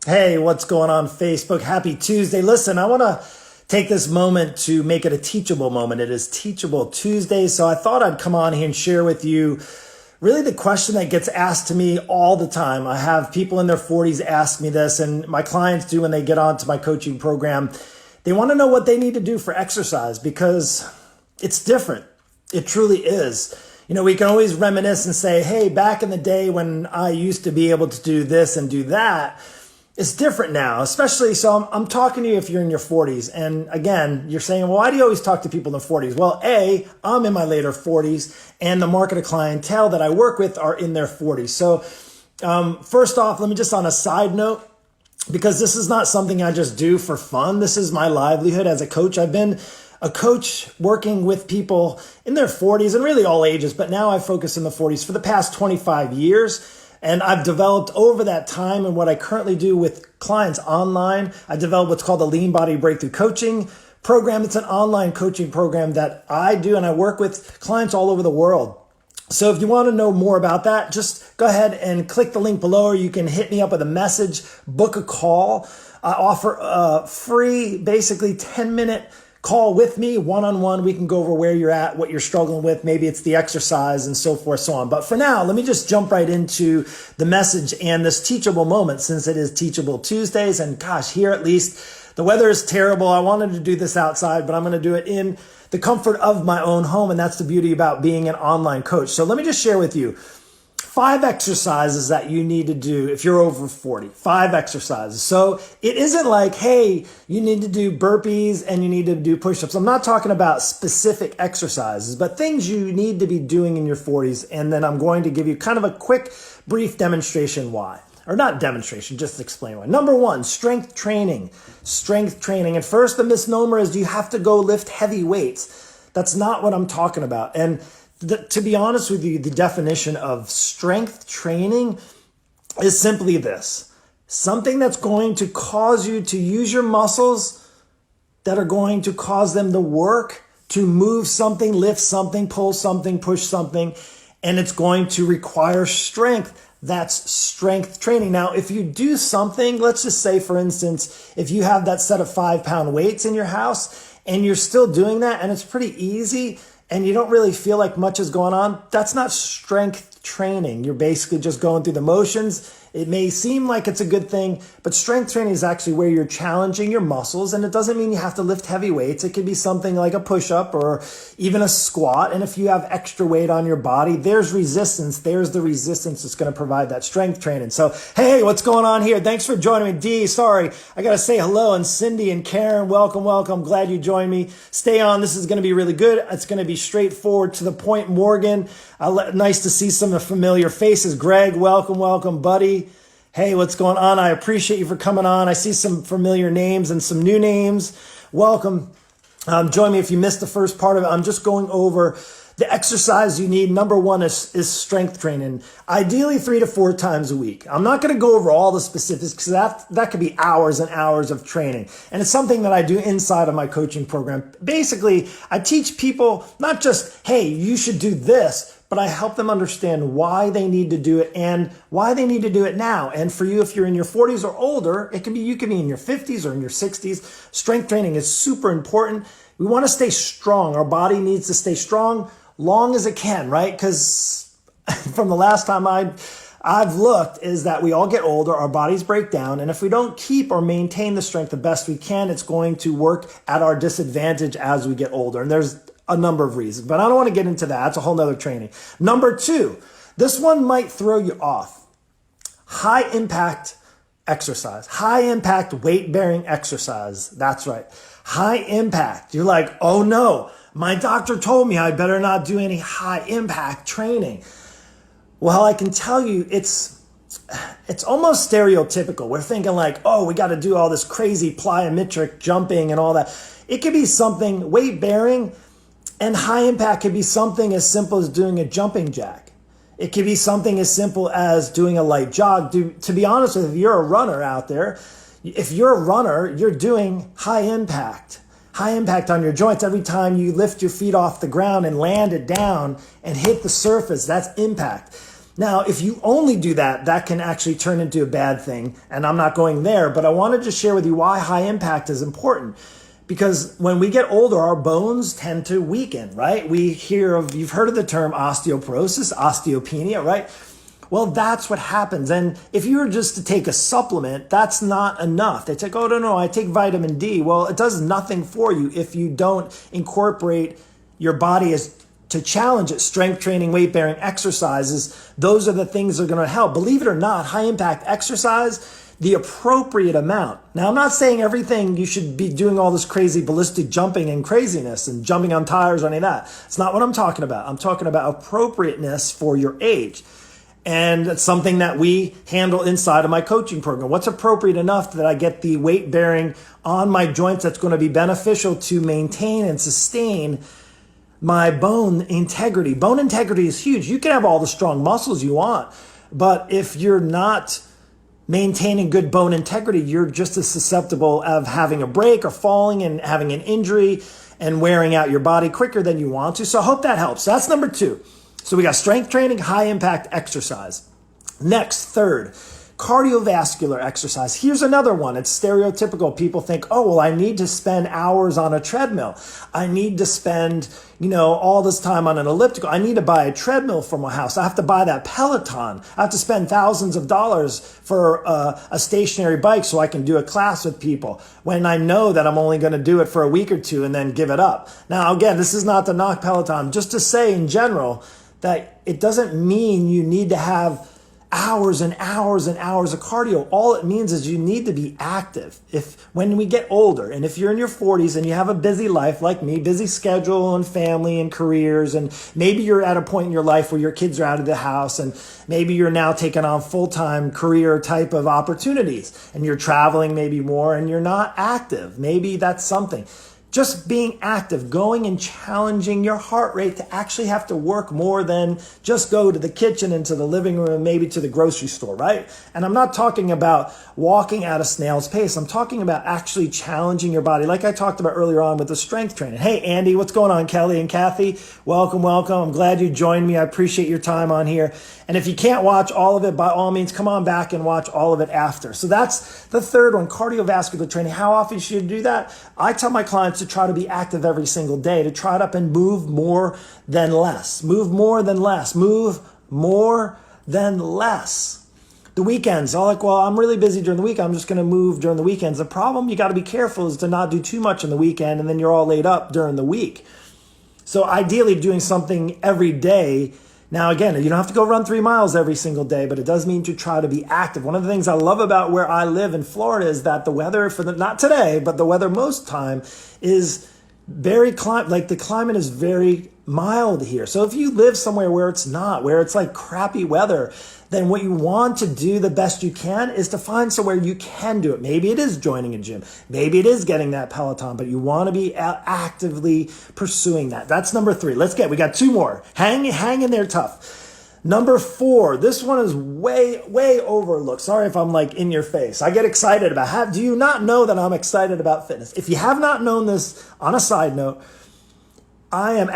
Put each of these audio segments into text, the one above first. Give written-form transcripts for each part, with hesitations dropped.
Hey, what's going on Facebook? Happy Tuesday. Listen, I want to take this moment to make it a teachable moment. It is Teachable Tuesday, so I thought I'd come on here and share with you really the question that gets asked to me all the time. I have people in their 40s ask me this, and my clients do when they get onto my coaching program. They want to know what they need to do for exercise because it's different. It truly is. You know, we can always reminisce and say, hey, back in the day when I used to be able to do this and do that, it's different now, especially, so I'm talking to you if you're in your 40s. And again, you're saying, well, why do you always talk to people in their 40s? Well, I'm in my later 40s, and the market of clientele that I work with are in their 40s. So first off, let me just on a side note, because this is not something I just do for fun. This is my livelihood as a coach. I've been a coach working with people in their 40s and really all ages, but now I focus in the 40s for the past 25 years. And I've developed over that time, and what I currently do with clients online, I developed what's called the Lean Body Breakthrough Coaching Program. It's an online coaching program that I do, and I work with clients all over the world. So if you want to know more about that, just go ahead and click the link below, or you can hit me up with a message, book a call. I offer a free, basically 10-minute call with me, one-on-one. We can go over where you're at, what you're struggling with. Maybe it's the exercise and so forth, so on. But for now, let me just jump right into the message and this teachable moment, since it is Teachable Tuesdays. And gosh, here at least, the weather is terrible. I wanted to do this outside, but I'm going to do it in the comfort of my own home. And that's the beauty about being an online coach. So let me just share with you 5 exercises that you need to do if you're over 40. 5 exercises. So it isn't like, hey, you need to do burpees and you need to do push-ups. I'm not talking about specific exercises, but things you need to be doing in your 40s. And then I'm going to give you kind of a quick, brief demonstration why. Or not demonstration, just explain why. Number 1, strength training. Strength training. At first, the misnomer is you have to go lift heavy weights. That's not what I'm talking about. And to be honest with you, the definition of strength training is simply this: something that's going to cause you to use your muscles, that are going to cause them to work, to move something, lift something, pull something, push something, and it's going to require strength. That's strength training. Now, if you do something, let's just say, for instance, if you have that set of 5-pound weights in your house and you're still doing that and it's pretty easy, and you don't really feel like much is going on, that's not strength training. You're basically just going through the motions. It may seem like it's a good thing, but strength training is actually where you're challenging your muscles, and it doesn't mean you have to lift heavy weights. It could be something like a push-up or even a squat, and if you have extra weight on your body, there's resistance. There's the resistance that's going to provide that strength training. So, hey, what's going on here? Thanks for joining me. Dee, sorry, I got to say hello, and Cindy and Karen, welcome, welcome. Glad you joined me. Stay on. This is going to be really good. It's going to be straightforward, to the point. Morgan, nice to see some familiar faces. Greg, welcome, welcome, buddy. Hey, what's going on? I appreciate you for coming on. I see some familiar names and some new names. Welcome. Join me if you missed the first part of it. I'm just going over the exercise you need. Number 1 is strength training, ideally 3 to 4 times a week. I'm not going to go over all the specifics because that could be hours and hours of training. And it's something that I do inside of my coaching program. Basically, I teach people not just, hey, you should do this, but I help them understand why they need to do it and why they need to do it now. And for you, if you're in your 40s or older, you could be in your 50s or in your 60s. Strength training is super important. We want to stay strong. Our body needs to stay strong long as it can, right? Because from the last time I've looked, is that we all get older, our bodies break down, and if we don't keep or maintain the strength the best we can, it's going to work at our disadvantage as we get older. And there's a number of reasons, but I don't want to get into that. That's a whole nother training. Number 2, this one might throw you off. High impact exercise, high impact weight bearing exercise. That's right. High impact. You're like, oh no, my doctor told me I better not do any high impact training. Well, I can tell you it's almost stereotypical. We're thinking like, oh, we got to do all this crazy plyometric jumping and all that. It could be something weight bearing. And high impact could be something as simple as doing a jumping jack. It could be something as simple as doing a light jog. To be honest with you, if you're a runner out there, if you're a runner, you're doing high impact on your joints. Every time you lift your feet off the ground and land it down and hit the surface, that's impact. Now, if you only do that, that can actually turn into a bad thing. And I'm not going there, but I wanted to share with you why high impact is important. Because when we get older, our bones tend to weaken, right? You've heard of the term osteoporosis, osteopenia, right? Well, that's what happens. And if you were just to take a supplement, that's not enough. They say, oh, no, I take vitamin D. Well, it does nothing for you if you don't incorporate your body to challenge it. Strength training, weight bearing exercises, those are the things that are going to help. Believe it or not, high impact exercise, the appropriate amount. Now, I'm not saying everything you should be doing all this crazy ballistic jumping and craziness and jumping on tires or any of that. It's not what I'm talking about. I'm talking about appropriateness for your age. And it's something that we handle inside of my coaching program. What's appropriate enough that I get the weight bearing on my joints that's going to be beneficial to maintain and sustain my bone integrity. Bone integrity is huge. You can have all the strong muscles you want, but if you're not maintaining good bone integrity, you're just as susceptible of having a break or falling and having an injury and wearing out your body quicker than you want to. So I hope that helps. So that's number 2. So we got strength training, high impact exercise. Next, third, cardiovascular exercise. Here's another one. It's stereotypical. People think, oh, well, I need to spend hours on a treadmill. I need to spend, all this time on an elliptical. I need to buy a treadmill for my house. I have to buy that Peloton. I have to spend thousands of dollars for a stationary bike so I can do a class with people when I know that I'm only going to do it for a week or two and then give it up. Now, again, this is not to knock Peloton, just to say in general that it doesn't mean you need to have hours and hours and hours of cardio. All it means is you need to be active. When we get older, and if you're in your 40s and you have a busy life like me, busy schedule and family and careers, and maybe you're at a point in your life where your kids are out of the house and maybe you're now taking on full-time career type of opportunities and you're traveling maybe more and you're not active. Maybe that's something. Just being active, going and challenging your heart rate to actually have to work more than just go to the kitchen and to the living room and maybe to the grocery store, right? And I'm not talking about walking at a snail's pace. I'm talking about actually challenging your body, like I talked about earlier on with the strength training. Hey, Andy, what's going on? Kelly and Kathy, welcome. I'm glad you joined me. I appreciate your time on here. And if you can't watch all of it, by all means, come on back and watch all of it after. So that's the third one, cardiovascular training. How often should you do that? I tell my clients to try to be active every single day, to try it up and move more than less. Move more than less. Move more than less. The weekends, I'm really busy during the week. I'm just going to move during the weekends. The problem you got to be careful is to not do too much on the weekend and then you're all laid up during the week. So ideally doing something every day. Now, again, you don't have to go run 3 miles every single day, but it does mean to try to be active. One of the things I love about where I live in Florida is that the weather not today, but the weather most time is the climate is very mild here. So if you live somewhere where it's not, where it's like crappy weather, then what you want to do the best you can is to find somewhere you can do it. Maybe it is joining a gym. Maybe it is getting that Peloton, but you want to be actively pursuing that. That's number 3. We got 2 more. Hang in there tough. Number 4, this one is way overlooked. Sorry if I'm like in your face. I get excited about do you not know that I'm excited about fitness? If you have not known this, on a side note, I am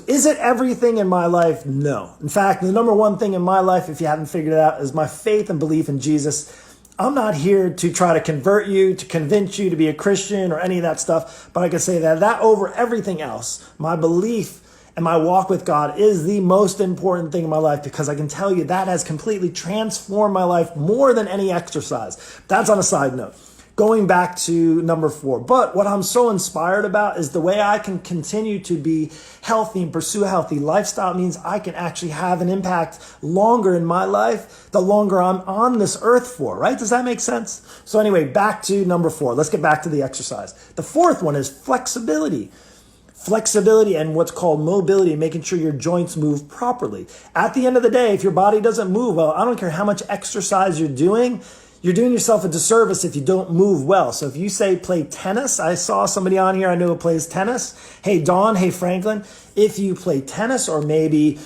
is it everything in my life? No. In fact, the number 1 thing in my life, if you haven't figured it out, is my faith and belief in Jesus. I'm not here to try to convert you, to convince you to be a Christian or any of that stuff, but I can say that over everything else, my belief and my walk with God is the most important thing in my life, because I can tell you that has completely transformed my life more than any exercise. That's on a side note. Going back to number 4. But what I'm so inspired about is the way I can continue to be healthy and pursue a healthy lifestyle means I can actually have an impact longer in my life, the longer I'm on this earth for, right? Does that make sense? So anyway, back to number 4. Let's get back to the exercise. The 4th one is flexibility. Flexibility and what's called mobility, making sure your joints move properly. At the end of the day, if your body doesn't move well, I don't care how much exercise you're doing yourself a disservice if you don't move well. So if you say play tennis, I saw somebody on here I know who plays tennis. Hey, Dawn, hey, Franklin, if you play tennis, or maybe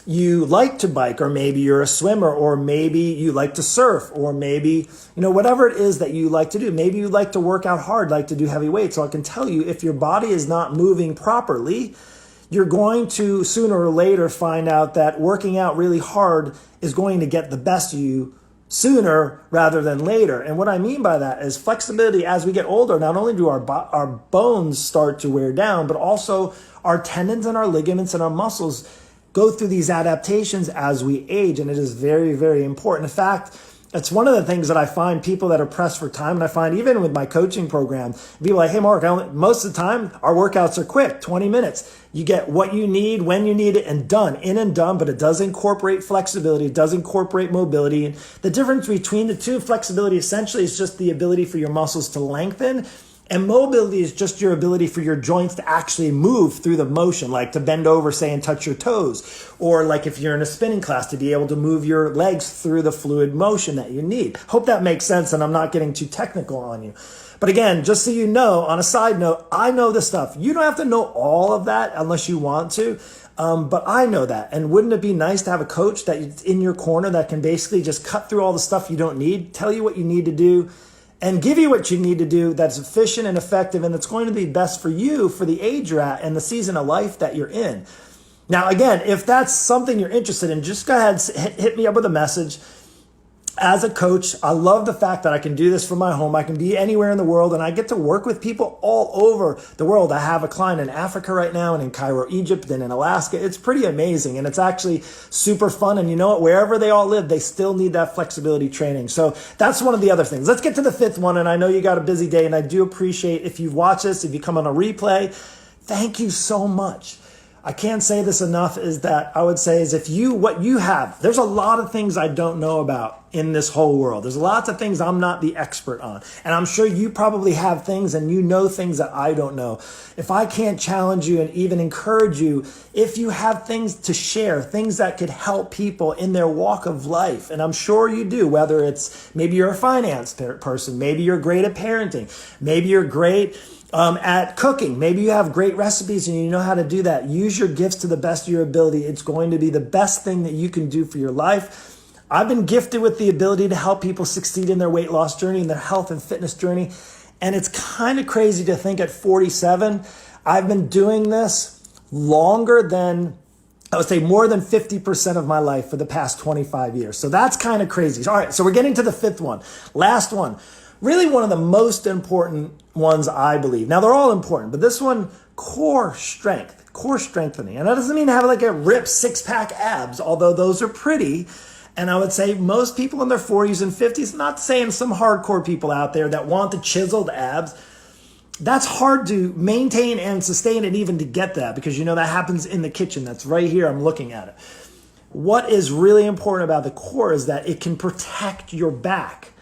you like to bike, or maybe you're a swimmer, or maybe you like to surf, or maybe, whatever it is that you like to do. Maybe you like to work out hard, like to do heavy weights. So I can tell you, if your body is not moving properly, you're going to sooner or later find out that working out really hard is going to get the best of you sooner rather than later. And what I mean by that is flexibility. As we get older, not only do our bones start to wear down, but also our tendons and our ligaments and our muscles go through these adaptations as we age. And it is very, very important. In fact, it's one of the things that I find people that are pressed for time. And I find even with my coaching program, people are like, hey, Mark, most of the time our workouts are quick, 20 minutes. You get what you need, when you need it, and done, in and done. But it does incorporate flexibility. It does incorporate mobility. And the difference between the two, flexibility essentially is just the ability for your muscles to lengthen. And mobility is just your ability for your joints to actually move through the motion, like to bend over, say, and touch your toes. Or like if you're in a spinning class, to be able to move your legs through the fluid motion that you need. Hope that makes sense, and I'm not getting too technical on you. But again, just so you know, on a side note, I know this stuff. You don't have to know all of that unless you want to. But I know that. And wouldn't it be nice to have a coach that's in your corner that can basically just cut through all the stuff you don't need, tell you what you need to do, and give you what you need to do that's efficient and effective, and it's going to be best for you for the age you're at and the season of life that you're in. Now, again, if that's something you're interested in, just go ahead and hit me up with a message. As a coach, I love the fact that I can do this from my home. I can be anywhere in the world, and I get to work with people all over the world. I have a client in Africa right now, and in Cairo, Egypt, and in Alaska. It's pretty amazing, and it's actually super fun. And you know what? Wherever they all live, they still need that flexibility training. So that's one of the other things. Let's get to the fifth one, and I know you got a busy day, and I do appreciate if you've watched this, if you come on a replay, thank you so much. I can't say this enough, is that I would say is what you have, there's a lot of things I don't know about in this whole world. There's lots of things I'm not the expert on. And I'm sure you probably have things and you know things that I don't know. If I can't challenge you and even encourage you, if you have things to share, things that could help people in their walk of life, and I'm sure you do, whether it's maybe you're a finance person, maybe you're great at parenting, maybe you're great at cooking. Maybe you have great recipes and you know how to do that. Use your gifts to the best of your ability. It's going to be the best thing that you can do for your life. I've been gifted with the ability to help people succeed in their weight loss journey, in their health and fitness journey. And it's kind of crazy to think at 47, I've been doing this longer than, I would say more than 50% of my life for the past 25 years. So that's kind of crazy. All right, so we're getting to the fifth one. Last one. Really one of the most important ones, I believe. Now, they're all important, but this one, core strength, core strengthening. And that doesn't mean to have like a ripped six-pack abs, although those are pretty. And I would say most people in their 40s and 50s, not saying some hardcore people out there that want the chiseled abs, that's hard to maintain and sustain, and even to get that, because you know that happens in the kitchen. That's right here. I'm looking at it. What is really important about the core is that it can protect your back.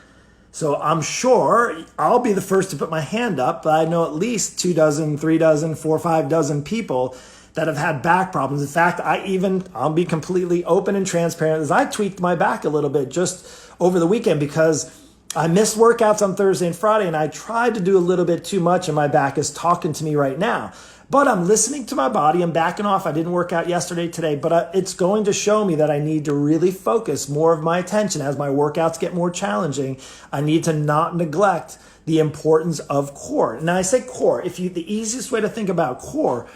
So I'm sure I'll be the first to put my hand up, but I know at least 2 dozen, 3 dozen, 4 or 5 dozen people that have had back problems. In fact, I'll be completely open and transparent, as I tweaked my back a little bit just over the weekend because I missed workouts on Thursday and Friday, and I tried to do a little bit too much, and my back is talking to me right now. But I'm listening to my body. I'm backing off. I didn't work out yesterday, today, but it's going to show me that I need to really focus more of my attention as my workouts get more challenging. I need to not neglect the importance of core. Now, I say core. The easiest way to think about core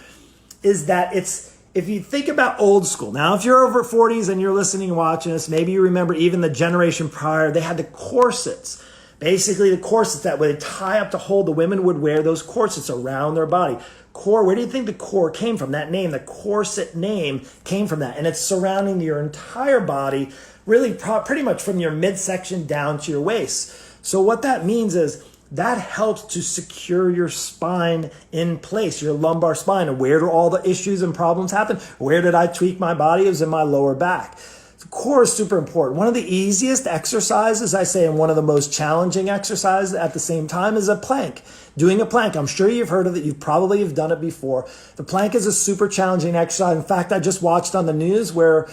is that if you think about old school. Now, if you're over 40s and you're listening and watching this, maybe you remember even the generation prior, they had the corsets. Basically, the corsets that would tie up to hold, the women would wear those corsets around their body. Core, where do you think the core came from? That name, the corset name, came from that. And it's surrounding your entire body, really pretty much from your midsection down to your waist. So what that means is that helps to secure your spine in place, your lumbar spine. And where do all the issues and problems happen? Where did I tweak my body? It was in my lower back. The core is super important. One of the easiest exercises, I say, and one of the most challenging exercises at the same time, is a plank. Doing a plank. I'm sure you've heard of it. You probably have done it before. The plank is a super challenging exercise. In fact, I just watched on the news where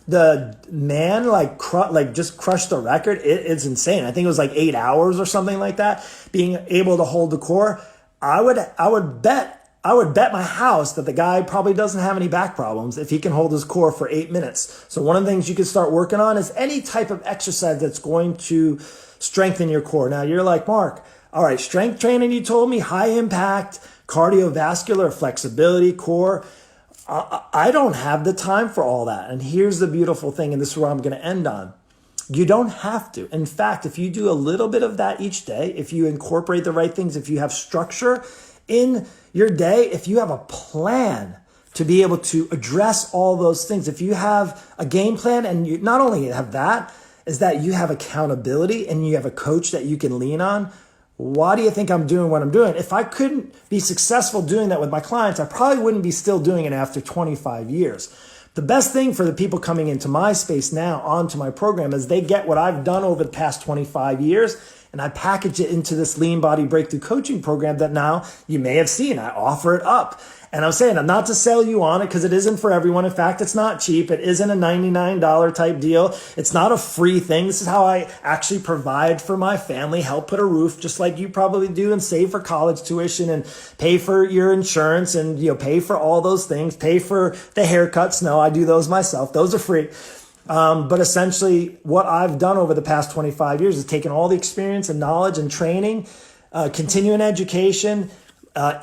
the man just crushed the record. It's insane. I think it was like 8 hours or something like that, being able to hold the core. I would bet my house that the guy probably doesn't have any back problems if he can hold his core for 8 minutes. So one of the things you can start working on is any type of exercise that's going to strengthen your core. Now you're like, Mark, all right, strength training, you told me, high impact, cardiovascular, flexibility, core. I don't have the time for all that. And here's the beautiful thing, and this is where I'm going to end on. You don't have to. In fact, if you do a little bit of that each day, if you incorporate the right things, if you have structure in your day, if you have a plan to be able to address all those things, if you have a game plan and you not only have that, is that you have accountability and you have a coach that you can lean on. Why do you think I'm doing what I'm doing? If I couldn't be successful doing that with my clients, I probably wouldn't be still doing it after 25 years. The best thing for the people coming into my space now onto my program is they get what I've done over the past 25 years, and I package it into this Lean Body Breakthrough Coaching program that now you may have seen. I offer it up. And I'm saying, I'm not to sell you on it because it isn't for everyone. In fact, it's not cheap. It isn't a $99 type deal. It's not a free thing. This is how I actually provide for my family, help put a roof, just like you probably do, and save for college tuition and pay for your insurance and, pay for all those things, pay for the haircuts. No, I do those myself. Those are free. But essentially what I've done over the past 25 years is taken all the experience and knowledge and training, continuing education,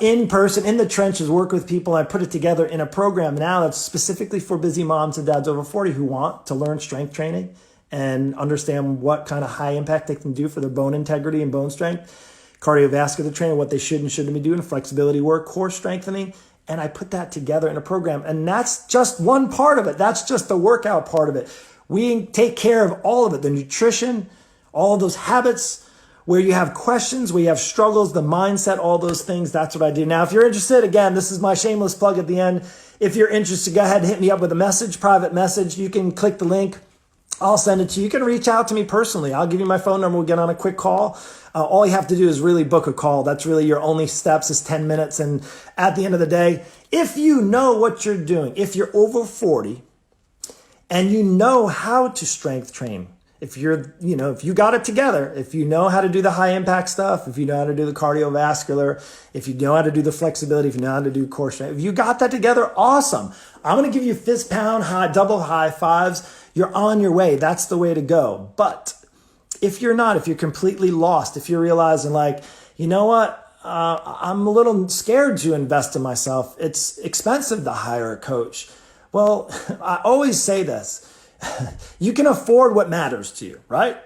in person, in the trenches, work with people. I put it together in a program now that's specifically for busy moms and dads over 40 who want to learn strength training and understand what kind of high impact they can do for their bone integrity and bone strength, cardiovascular training, what they should and shouldn't be doing, flexibility work, core strengthening. And I put that together in a program. And that's just one part of it. That's just the workout part of it. We take care of all of it, the nutrition, all of those habits, where you have questions, where you have struggles, the mindset, all those things. That's what I do. Now, if you're interested, again, this is my shameless plug at the end. If you're interested, go ahead and hit me up with a message, private message. You can click the link. I'll send it to you. You can reach out to me personally. I'll give you my phone number. We'll get on a quick call. All you have to do is really book a call. That's really your only steps is 10 minutes. And at the end of the day, if you know what you're doing, if you're over 40 and you know how to strength train, if if you got it together, if you know how to do the high impact stuff, if you know how to do the cardiovascular, if you know how to do the flexibility, if you know how to do core strength, if you got that together, awesome. I'm going to give you fist pound high, double high fives. You're on your way. That's the way to go. But if you're not, if you're completely lost, if you're realizing like, you know what? I'm a little scared to invest in myself. It's expensive to hire a coach. Well, I always say this. You can afford what matters to you, right?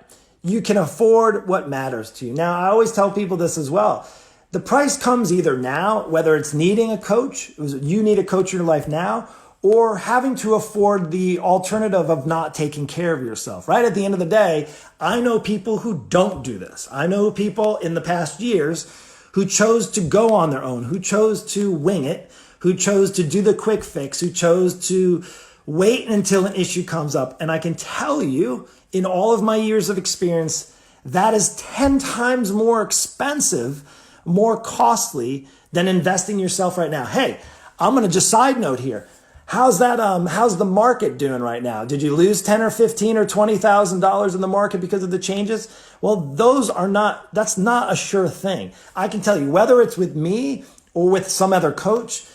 You can afford what matters to you. Now, I always tell people this as well. The price comes either now, whether it's needing a coach, you need a coach in your life now, or having to afford the alternative of not taking care of yourself, right? At the end of the day, I know people who don't do this. I know people in the past years who chose to go on their own, who chose to wing it, who chose to do the quick fix, who chose to wait until an issue comes up. And I can tell you, in all of my years of experience, that is 10 times more expensive, more costly than investing yourself right now. Hey, I'm going to just side note here. How's the market doing right now? Did you lose 10 or 15 or $20,000 in the market because of the changes? Well, that's not a sure thing. I can tell you, whether it's with me or with some other coach,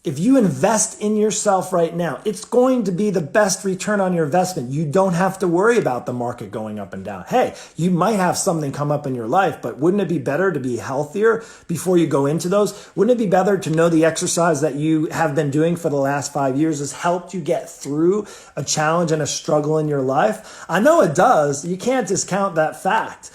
if you invest in yourself right now, it's going to be the best return on your investment. You don't have to worry about the market going up and down. Hey, you might have something come up in your life, but wouldn't it be better to be healthier before you go into those? Wouldn't it be better to know the exercise that you have been doing for the last 5 years has helped you get through a challenge and a struggle in your life? I know it does. You can't discount that fact.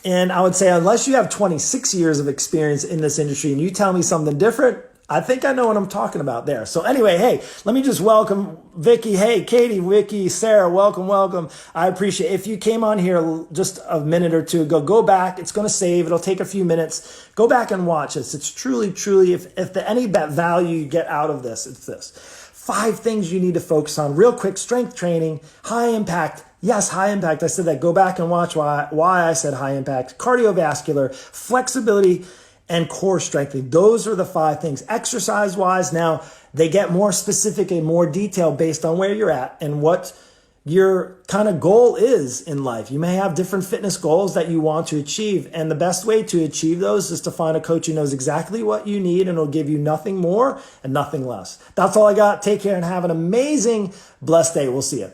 And I would say, unless you have 26 years of experience in this industry and you tell me something different, I think I know what I'm talking about there. So anyway, hey, let me just welcome Vicky. Hey, Katie, Vicky, Sarah, welcome. I appreciate it. If you came on here just a minute or two ago, go back. It's going to save. It'll take a few minutes. Go back and watch this. It's truly, if any value you get out of this, it's this. 5 things you need to focus on real quick. Strength training, high impact. Yes, high impact. I said that. Go back and watch why I said high impact. Cardiovascular, flexibility, and core strengthening. Those are the 5 things. Exercise-wise, now they get more specific and more detailed based on where you're at and what your kind of goal is in life. You may have different fitness goals that you want to achieve, and the best way to achieve those is to find a coach who knows exactly what you need and will give you nothing more and nothing less. That's all I got. Take care and have an amazing, blessed day. We'll see you.